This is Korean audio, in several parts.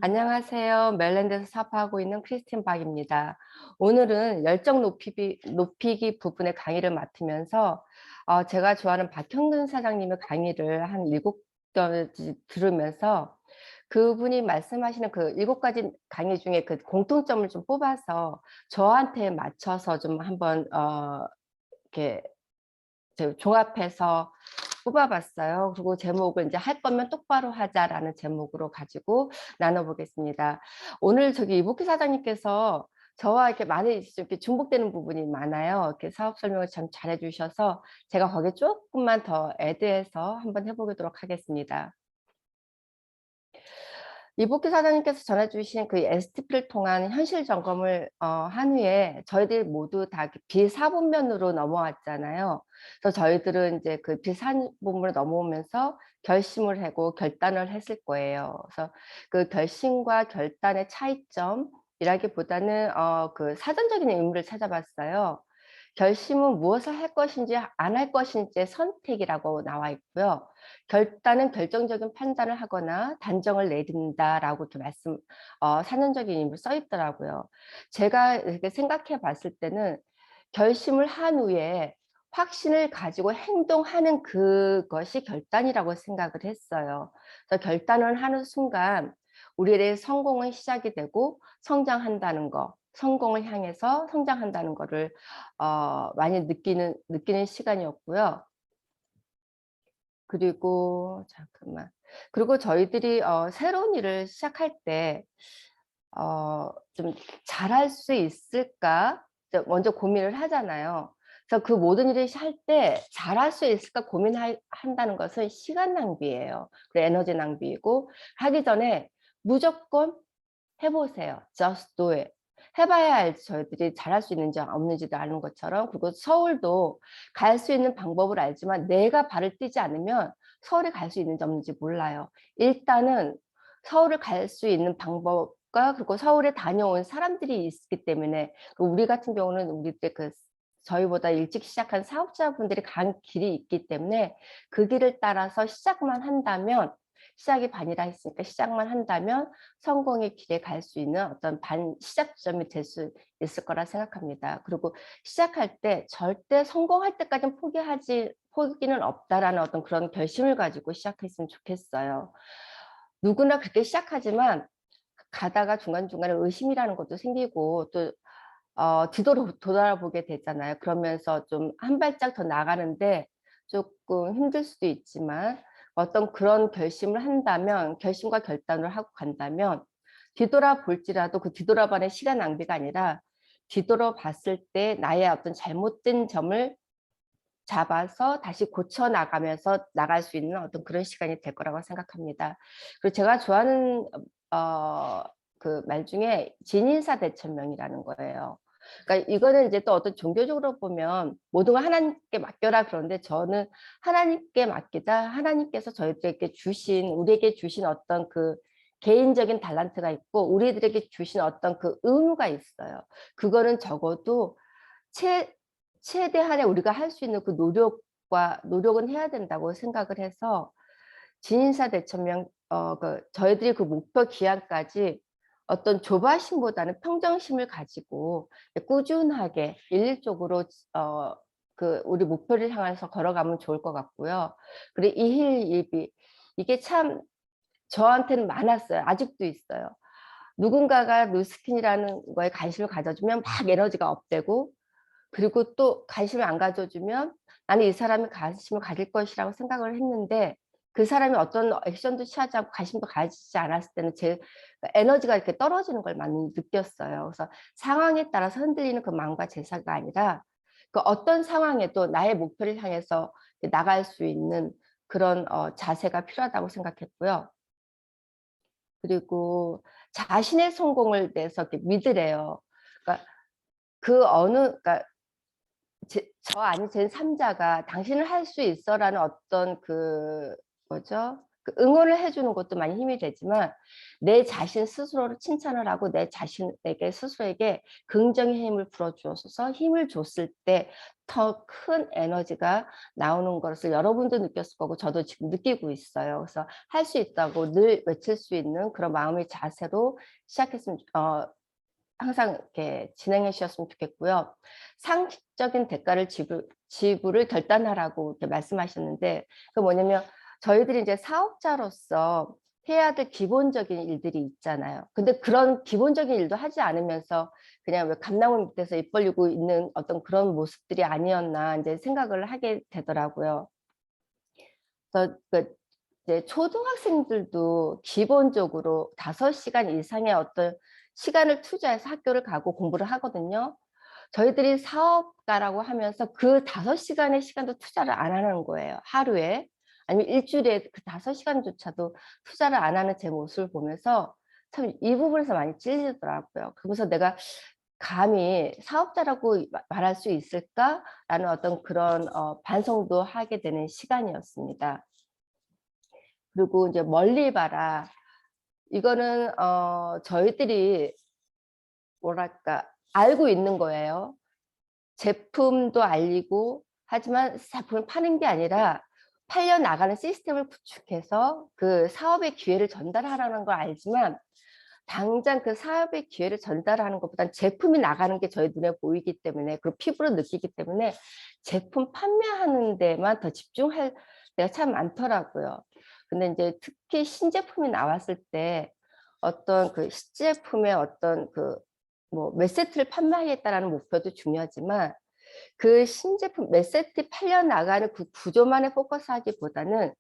안녕하세요. 멜랜드에서 사업하고 있는 크리스틴 박입니다. 오늘은 열정 높이기 부분의 강의를 맡으면서 제가 좋아하는 박형근 사장님의 강의를 한 7가지 들으면서 그분이 말씀하시는 그 7가지 강의 중에 그 공통점을 좀 뽑아서 저한테 맞춰서 좀 한번 이렇게 종합해서 뽑아봤어요. 그리고 제목을 이제 할 거면 똑바로 하자라는 제목으로 가지고 나눠보겠습니다. 오늘 저기 이복희 사장님께서 저와 이렇게 많이 이렇게 중복되는 부분이 많아요. 이렇게 사업 설명을 참 잘해주셔서 제가 거기에 조금만 더 애드해서 한번 해보도록 하겠습니다. 이복희 사장님께서 전해주신 그 STP를 통한 현실 점검을 한 후에 저희들 모두 다 비사분면으로 넘어왔잖아요. 그래서 저희들은 이제 그 비사분면으로 넘어오면서 결심을 하고 결단을 했을 거예요. 그래서 그 결심과 결단의 차이점이라기보다는 그 사전적인 의미를 찾아봤어요. 결심은 무엇을 할 것인지 안 할 것인지의 선택이라고 나와 있고요. 결단은 결정적인 판단을 하거나 단정을 내린다라고 이렇게 사전적인 의미로 써 있더라고요. 제가 이렇게 생각해 봤을 때는 결심을 한 후에 확신을 가지고 행동하는 그것이 결단이라고 생각을 했어요. 그래서 결단을 하는 순간 우리의 성공은 시작이 되고 성장한다는 거, 성공을 향해서 성장한다는 거를 많이 느끼는 시간이었고요. 그리고 잠깐만. 그리고 저희들이 새로운 일을 시작할 때 좀 '잘할 수 있을까?' 이제 먼저 고민을 하잖아요. 그래서 그 모든 일을 할 때 '잘할 수 있을까?' 한다는 것은 시간 낭비예요. 그 에너지 낭비이고 하기 전에 무조건 해 보세요. Just do it. 해 봐야 알지 저희들이 잘할 수 있는지 없는지도 아는 것처럼. 그리고 서울도 갈 수 있는 방법을 알지만 내가 발을 떼지 않으면 서울에 갈 수 있는지 없는지 몰라요. 일단은 서울을 갈 수 있는 방법과 그리고 서울에 다녀온 사람들이 있기 때문에 우리 같은 경우는 우리 때 저희보다 일찍 시작한 사업자분들이 간 길이 있기 때문에 그 길을 따라서 시작만 한다면 시작이 반이라 했으니까 시작만 한다면 성공의 길에 갈 수 있는 어떤 시작점이 될 수 있을 거라 생각합니다. 그리고 시작할 때 절대 성공할 때까지는 포기는 없다라는 어떤 그런 결심을 가지고 시작했으면 좋겠어요. 누구나 그렇게 시작하지만 가다가 중간중간에 의심이라는 것도 생기고 또 돌아보게 되잖아요. 그러면서 좀 한 발짝 더 나가는데 조금 힘들 수도 있지만 어떤 그런 결심을 한다면 결심과 결단을 하고 간다면 뒤돌아볼지라도 그 뒤돌아보는 시간 낭비가 아니라 뒤돌아봤을 때 나의 어떤 잘못된 점을 잡아서 다시 고쳐 나가면서 나갈 수 있는 어떤 그런 시간이 될 거라고 생각합니다. 그리고 제가 좋아하는 그 말 중에 진인사 대천명이라는 거예요. 그러니까 이거는 이제 또 어떤 종교적으로 보면 모든 걸 하나님께 맡겨라 그러는데 저는 하나님께 맡기다 하나님께서 우리에게 주신 어떤 그 개인적인 달란트가 있고 우리들에게 주신 어떤 그 의무가 있어요. 그거는 적어도 최 최대한의 우리가 할 수 있는 그 노력은 해야 된다고 생각을 해서 진인사 대천명 저희들이 그 목표 기한까지 어떤 조바심보다는 평정심을 가지고 꾸준하게 일률적으로 우리 목표를 향해서 걸어가면 좋을 것 같고요. 그리고 이힐일비 이게 참 저한테는 많았어요. 아직도 있어요. 누군가가 누스킨이라는 거에 관심을 가져주면 막 에너지가 업되고 그리고 또 관심을 안 가져주면 나는 이 사람이 관심을 가질 것이라고 생각을 했는데 그 사람이 어떤 액션도 취하지 않고 관심도 가지지 않았을 때는 제 에너지가 이렇게 떨어지는 걸 많이 느꼈어요. 그래서 상황에 따라서 흔들리는 그 마음과 제사가 아니라 그 어떤 상황에도 나의 목표를 향해서 나갈 수 있는 그런 자세가 필요하다고 생각했고요. 그리고 자신의 성공을 내서 이렇게 믿으래요. 그러니까 그러니까 저 아닌 제3자가 당신은 할 수 있어라는 어떤 그 뭐죠? 그 응원을 해주는 것도 많이 힘이 되지만 내 자신 스스로를 칭찬을 하고 내 자신에게 스스로에게 긍정의 힘을 불어주어서 힘을 줬을 때 더 큰 에너지가 나오는 것을 여러분도 느꼈을 거고 저도 지금 느끼고 있어요. 그래서 할 수 있다고 늘 외칠 수 있는 그런 마음의 자세로 시작했으면 항상 이렇게 진행해 주셨으면 좋겠고요. 상식적인 대가를 지불을 결단하라고 이렇게 말씀하셨는데 그 뭐냐면 저희들이 이제 사업자로서 해야 될 기본적인 일들이 있잖아요. 근데 그런 기본적인 일도 하지 않으면서 그냥 왜 감나무 밑에서 입 벌리고 있는 어떤 그런 모습들이 아니었나 이제 생각을 하게 되더라고요. 그래서 이제 초등학생들도 기본적으로 5시간 이상의 어떤 시간을 투자해서 학교를 가고 공부를 하거든요. 저희들이 사업가라고 하면서 그 5시간의 시간도 투자를 안 하는 거예요. 하루에. 아니면 일주일에 그 5시간조차도 투자를 안 하는 제 모습을 보면서 참 이 부분에서 많이 찔리더라고요. 그러면서 내가 감히 사업자라고 말할 수 있을까라는 어떤 그런 반성도 하게 되는 시간이었습니다. 그리고 이제 멀리 봐라. 이거는 저희들이 뭐랄까 알고 있는 거예요. 제품도 알리고 하지만 제품을 파는 게 아니라 팔려 나가는 시스템을 구축해서 그 사업의 기회를 전달하라는 걸 알지만 당장 그 사업의 기회를 전달하는 것보다는 제품이 나가는 게 저희 눈에 보이기 때문에 그리고 피부로 느끼기 때문에 제품 판매하는 데만 더 집중할 때가 참 많더라고요. 근데 이제 특히 신제품이 나왔을 때 어떤 그 신제품의 어떤 그 뭐 몇 세트를 판매하겠다라는 목표도 중요하지만 그 신제품 몇 세트 팔려 나가는 그 구조만에 포커스하기보다는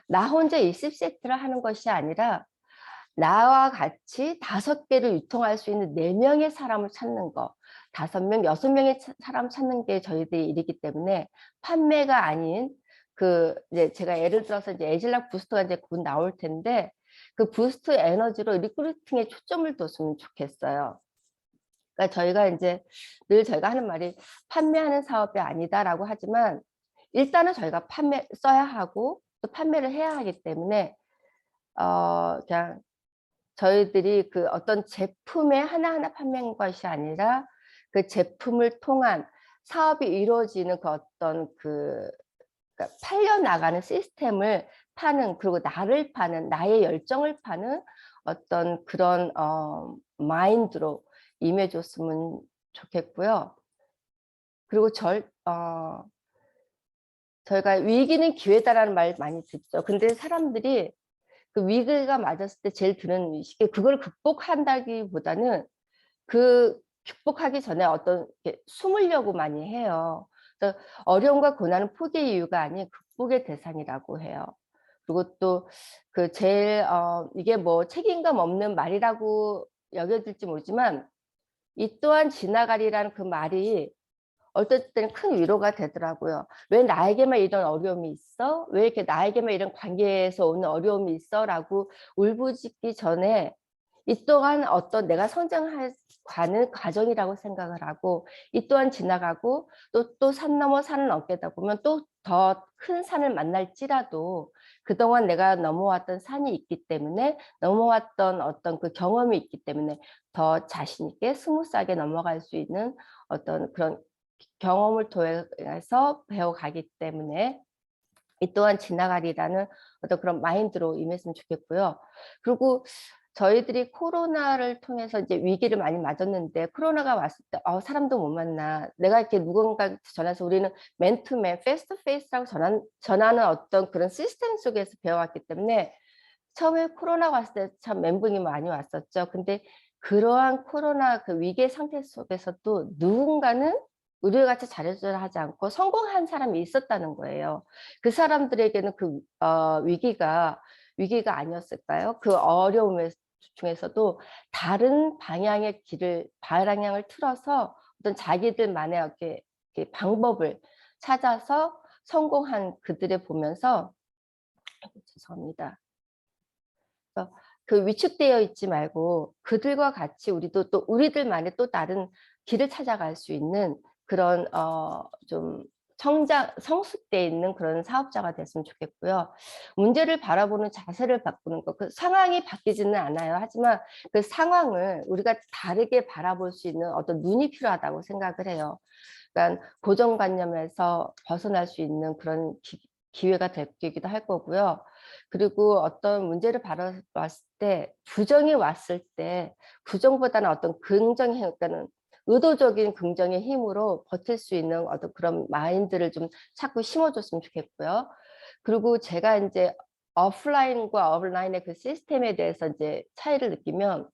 나 혼자 20세트를 하는 것이 아니라 나와 같이 5개를 유통할 수 있는 4명의 사람을 찾는 거, 5명, 6명의 사람 찾는 게 저희들의 일이기 때문에 판매가 아닌 그 이제 제가 예를 들어서 이제 에질락 부스터가 이제 곧 나올 텐데 그 부스트 에너지로 리크루팅에 초점을 뒀으면 좋겠어요. 그러니까 저희가 이제 늘 저희가 하는 말이 판매하는 사업이 아니다라고 하지만 일단은 저희가 써야 하고 또 판매를 해야 하기 때문에 그냥 저희들이 그 어떤 제품의 하나하나 판매한 것이 아니라 그 제품을 통한 사업이 이루어지는 그 어떤 그러니까 팔려나가는 시스템을 파는 그리고 나를 파는 나의 열정을 파는 어떤 그런 마인드로 임해줬으면 좋겠고요. 그리고 저희가 위기는 기회다라는 말 많이 듣죠. 근데 사람들이 그 위기가 맞았을 때 제일 드는 의식이 그걸 극복한다기보다는 그 극복하기 전에 어떤 숨으려고 많이 해요. 그래서 어려움과 고난은 포기의 이유가 아닌 극복의 대상이라고 해요. 그리고 또 그 제일 이게 뭐 책임감 없는 말이라고 여겨질지 모르지만 이 또한 지나가리라는 그 말이 어떨 때는 큰 위로가 되더라고요. 왜 나에게만 이런 어려움이 있어? 왜 이렇게 나에게만 이런 관계에서 오는 어려움이 있어? 라고 울부짖기 전에 이 또한 어떤 내가 성장할 가는 과정이라고 생각을 하고 이 또한 지나가고 또 산 넘어 산을 넘게다 보면 또 더 큰 산을 만날지라도 그동안 내가 넘어왔던 산이 있기 때문에 넘어왔던 어떤 그 경험이 있기 때문에 더 자신 있게 스무스하게 넘어갈 수 있는 어떤 그런 경험을 통해서 배워가기 때문에 이 또한 지나가리라는 어떤 그런 마인드로 임했으면 좋겠고요. 그리고 저희들이 코로나를 통해서 이제 위기를 많이 맞았는데 코로나가 왔을 때 사람도 못 만나. 내가 이렇게 누군가 전해서 우리는 맨투맨, 페이스 투 페이스라고 전하는 어떤 그런 시스템 속에서 배워왔기 때문에 처음에 코로나 왔을 때 참 멘붕이 많이 왔었죠. 근데 그러한 코로나 그 위기의 상태 속에서도 누군가는 우리와 같이 잘해줘야 하지 않고 성공한 사람이 있었다는 거예요. 그 사람들에게는 그 위기가 아니었을까요? 그 어려움 중에서도 다른 방향의 방향을 틀어서 어떤 자기들만의 이렇게 방법을 찾아서 성공한 그들을 보면서 죄송합니다. 그 위축되어 있지 말고 그들과 같이 우리도 또 우리들만의 또 다른 길을 찾아갈 수 있는 그런 좀 성숙돼 있는 그런 사업자가 됐으면 좋겠고요. 문제를 바라보는 자세를 바꾸는 것, 그 상황이 바뀌지는 않아요. 하지만 그 상황을 우리가 다르게 바라볼 수 있는 어떤 눈이 필요하다고 생각을 해요. 그러니까 고정관념에서 벗어날 수 있는 그런 기회가 되기도 할 거고요. 그리고 어떤 문제를 바라봤을 때 부정이 왔을 때 부정보다는 어떤 긍정의, 그러니까는 의도적인 긍정의 힘으로 버틸 수 있는 어떤 그런 마인드를 좀 자꾸 심어줬으면 좋겠고요. 그리고 제가 이제 오프라인과 온라인의 그 시스템에 대해서 이제 차이를 느끼면,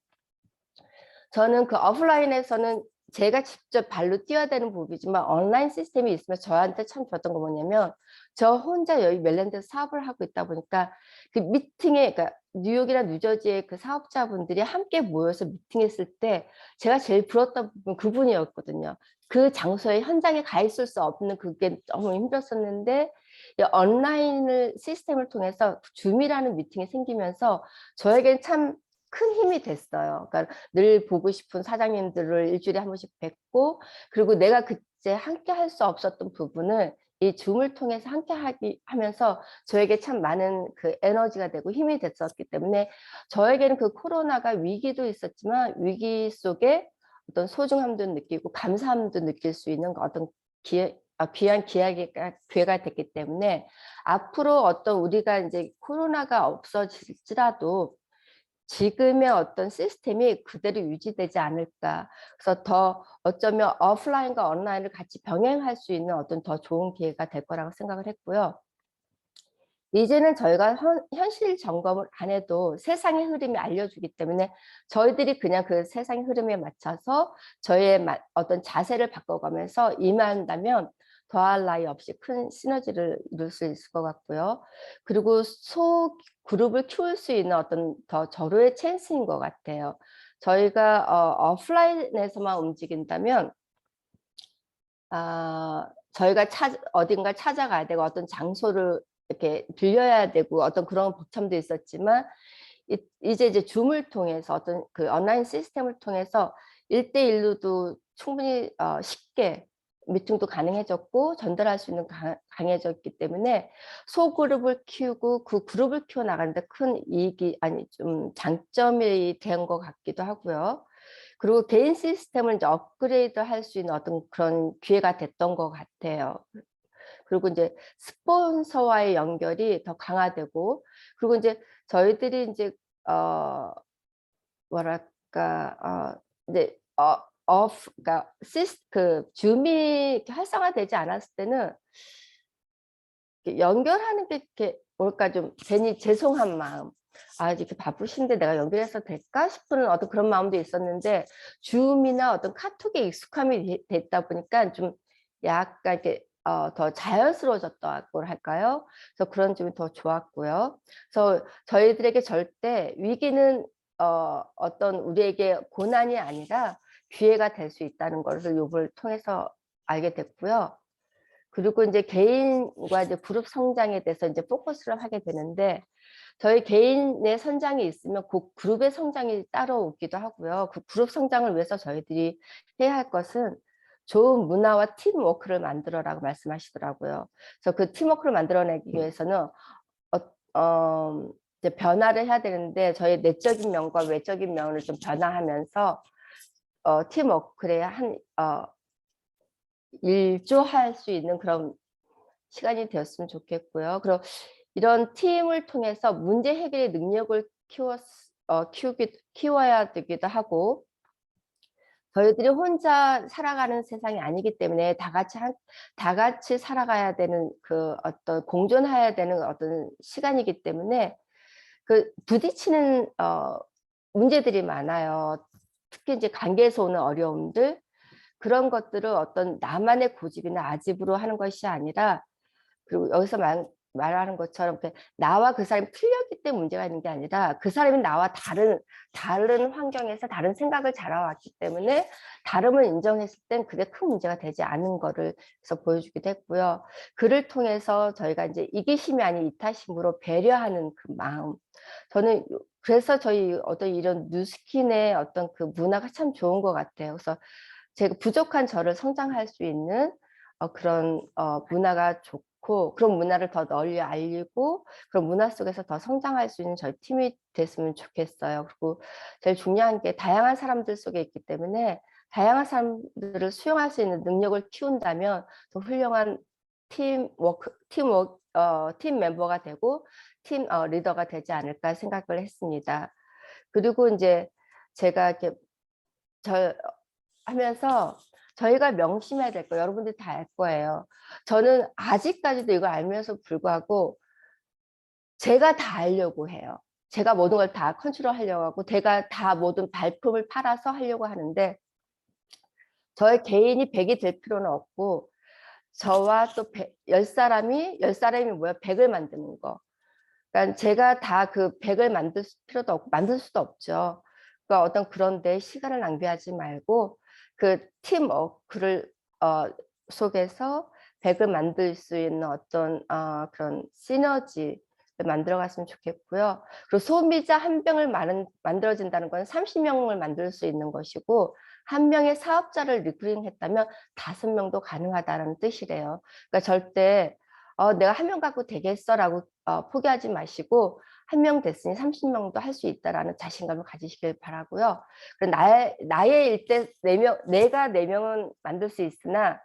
저는 그 오프라인에서는 제가 직접 발로 뛰어야 되는 부분이지만 온라인 시스템이 있으면 저한테 참 좋았던 거 뭐냐면, 저 혼자 여기 멜랜드에서 사업을 하고 있다 보니까 그 미팅에, 그러니까 뉴욕이나 뉴저지의 그 사업자분들이 함께 모여서 미팅했을 때 제가 제일 부러웠던 부분 그분이었거든요. 그 장소에 현장에 가 있을 수 없는 그게 너무 힘들었었는데, 이 온라인 시스템을 통해서 줌이라는 미팅이 생기면서 저에겐 참 큰 힘이 됐어요. 그러니까 늘 보고 싶은 사장님들을 일주일에 한 번씩 뵙고, 그리고 내가 그때 함께 할 수 없었던 부분을 이 줌을 통해서 함께 하면서 저에게 참 많은 그 에너지가 되고 힘이 됐었기 때문에, 저에게는 그 코로나가 위기도 있었지만 위기 속에 어떤 소중함도 느끼고 감사함도 느낄 수 있는 어떤 귀한 기회가 됐기 때문에, 앞으로 어떤 우리가 이제 코로나가 없어질지라도 지금의 어떤 시스템이 그대로 유지되지 않을까. 그래서 더 어쩌면 오프라인과 온라인을 같이 병행할 수 있는 어떤 더 좋은 기회가 될 거라고 생각을 했고요. 이제는 저희가 현실 점검을 안 해도 세상의 흐름이 알려주기 때문에 저희들이 그냥 그 세상의 흐름에 맞춰서 저희의 어떤 자세를 바꿔가면서 임한다면 더할 나위 없이 큰 시너지를 이룰 수 있을 것 같고요. 그리고 소 그룹을 키울 수 있는 어떤 더 절호의 찬스인 것 같아요. 저희가 오프라인에서만 움직인다면, 저희가 어딘가 찾아가야 되고 어떤 장소를 이렇게 빌려야 되고 어떤 그런 벅참도 있었지만, 이제 줌을 통해서 어떤 그 온라인 시스템을 통해서 1대1로도 충분히 쉽게 미팅도 가능해졌고 전달할 수 있는 강해졌기 때문에 소그룹을 키우고 그 그룹을 키워 나가는데 큰 이익이, 아니 좀 장점이 된 것 같기도 하고요. 그리고 개인 시스템을 이제 업그레이드 할 수 있는 어떤 그런 기회가 됐던 것 같아요. 그리고 이제 스폰서와의 연결이 더 강화되고, 그리고 이제 저희들이 이제 어 뭐랄까 이제 그러니까 그 줌이 이렇게 활성화되지 않았을 때는 이렇게 연결하는 게 이렇게 뭘까, 좀 괜히 죄송한 마음, 이렇게 바쁘신데 내가 연결해서 될까 싶은 어떤 그런 마음도 있었는데, 줌이나 어떤 카톡에 익숙함이 됐다 보니까 좀 약간 이렇게 더 자연스러워졌다고 할까요? 그래서 그런 점이 더 좋았고요. 그래서 저희들에게 절대 위기는 어떤 우리에게 고난이 아니라 기회가 될 수 있다는 것을 요걸 통해서 알게 됐고요. 그리고 이제 개인과 이제 그룹 성장에 대해서 이제 포커스를 하게 되는데, 저희 개인의 성장이 있으면 그 그룹의 성장이 따라오기도 하고요. 그 그룹 성장을 위해서 저희들이 해야 할 것은 좋은 문화와 팀워크를 만들어라고 말씀하시더라고요. 그래서 그 팀워크를 만들어내기 위해서는 이제 변화를 해야 되는데, 저희 내적인 면과 외적인 면을 좀 변화하면서 팀워크에 일조할 수 있는 그런 시간이 되었으면 좋겠고요. 그리고 이런 팀을 통해서 문제 해결의 능력을 키워야 되기도 하고, 저희들이 혼자 살아가는 세상이 아니기 때문에 다 같이 살아가야 되는 그 어떤 공존해야 되는 어떤 시간이기 때문에 그 부딪히는 문제들이 많아요. 특히 이제 관계에서 오는 어려움들, 그런 것들을 어떤 나만의 고집이나 아집으로 하는 것이 아니라, 그리고 여기서 말하는 것처럼 나와 그 사람이 틀렸기 때문에 문제가 있는 게 아니라, 그 사람이 나와 다른 환경에서 다른 생각을 자라왔기 때문에 다름을 인정했을 땐 그게 큰 문제가 되지 않은 거를 그래서 보여주기도 했고요. 그를 통해서 저희가 이제 이기심이 아닌 이타심으로 배려하는 그 마음, 저는 그래서 저희 어떤 이런 뉴스킨의 어떤 그 문화가 참 좋은 것 같아요. 그래서 제가 부족한 저를 성장할 수 있는 그런 문화가 좋고 그런 문화를 더 널리 알리고 그런 문화 속에서 더 성장할 수 있는 저희 팀이 됐으면 좋겠어요. 그리고 제일 중요한 게 다양한 사람들 속에 있기 때문에 다양한 사람들을 수용할 수 있는 능력을 키운다면 더 훌륭한 팀 멤버가 되고 팀 리더가 되지 않을까 생각을 했습니다. 그리고 인제 제가 이렇게 저 하면서 저희가 명심해야 될 거 여러분들이 다 알 거예요. 저는 아직까지도 이걸 알면서 불구하고 제가 다 하려고 해요. 제가 모든 걸 다 컨트롤하려고 하고 제가 다 모든 발품을 팔아서 하려고 하는데 저의 개인이 100이 될 필요는 없고 저와 또 10 사람이 10 사람이 모여 100을 만드는 거. 그러니까 제가 다 그 100을 만들 필요도 없고 만들 수도 없죠. 그러니까 어떤 그런 데 시간을 낭비하지 말고 그 팀워크를 속에서 100을 만들 수 있는 어떤 그런 시너지를 만들어 갔으면 좋겠고요. 그리고 소비자 한 병을 만들어진다는 건 30 명을 만들 수 있는 것이고 한 명의 사업자를 리크루팅했다면 5 명도 가능하다는 뜻이래요. 그러니까 절대 '내가 한 명 갖고 되겠어.'라고 포기하지 마시고 '한 명 됐으니 30 명도 할 수 있다.'라는 자신감을 가지시길 바라고요. 그리고 나의 일대 4 명 내가 4 명은 만들 수 있으나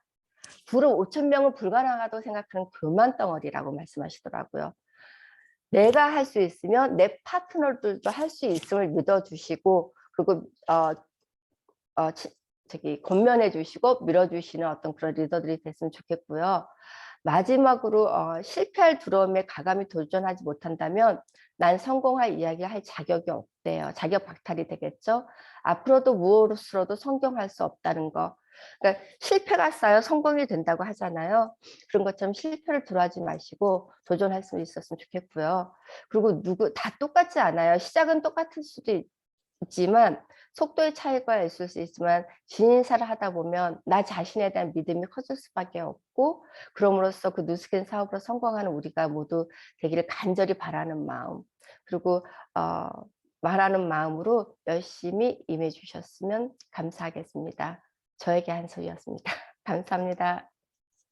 그룹 5천 명은 불가능하다고 생각하는 교만 덩어리라고 말씀하시더라고요. 내가 할 수 있으면 내 파트너들도 할 수 있음을 믿어 주시고 그리고 어 치 저기 권면해 주시고 밀어 주시는 어떤 그런 리더들이 됐으면 좋겠고요. 마지막으로 실패할 두려움에 과감히 도전하지 못한다면 난 성공할 이야기할 자격이 없대요. 자격 박탈이 되겠죠. 앞으로도 무엇으로도 성공할 수 없다는 거. 그러니까 실패가 쌓여 성공이 된다고 하잖아요. 그런 것처럼 실패를 두려워하지 마시고 도전할 수 있었으면 좋겠고요. 그리고 다 똑같지 않아요. 시작은 똑같을 수도 있지만 속도의 차이가 있을 수 있지만 진인사를 하다 보면 나 자신에 대한 믿음이 커질 수밖에 없고 그럼으로써 그 누스킨 사업으로 성공하는 우리가 모두 되기를 간절히 바라는 마음 그리고 어 말하는 마음으로 열심히 임해 주셨으면 감사하겠습니다. 저에게 한 소리였습니다. 감사합니다.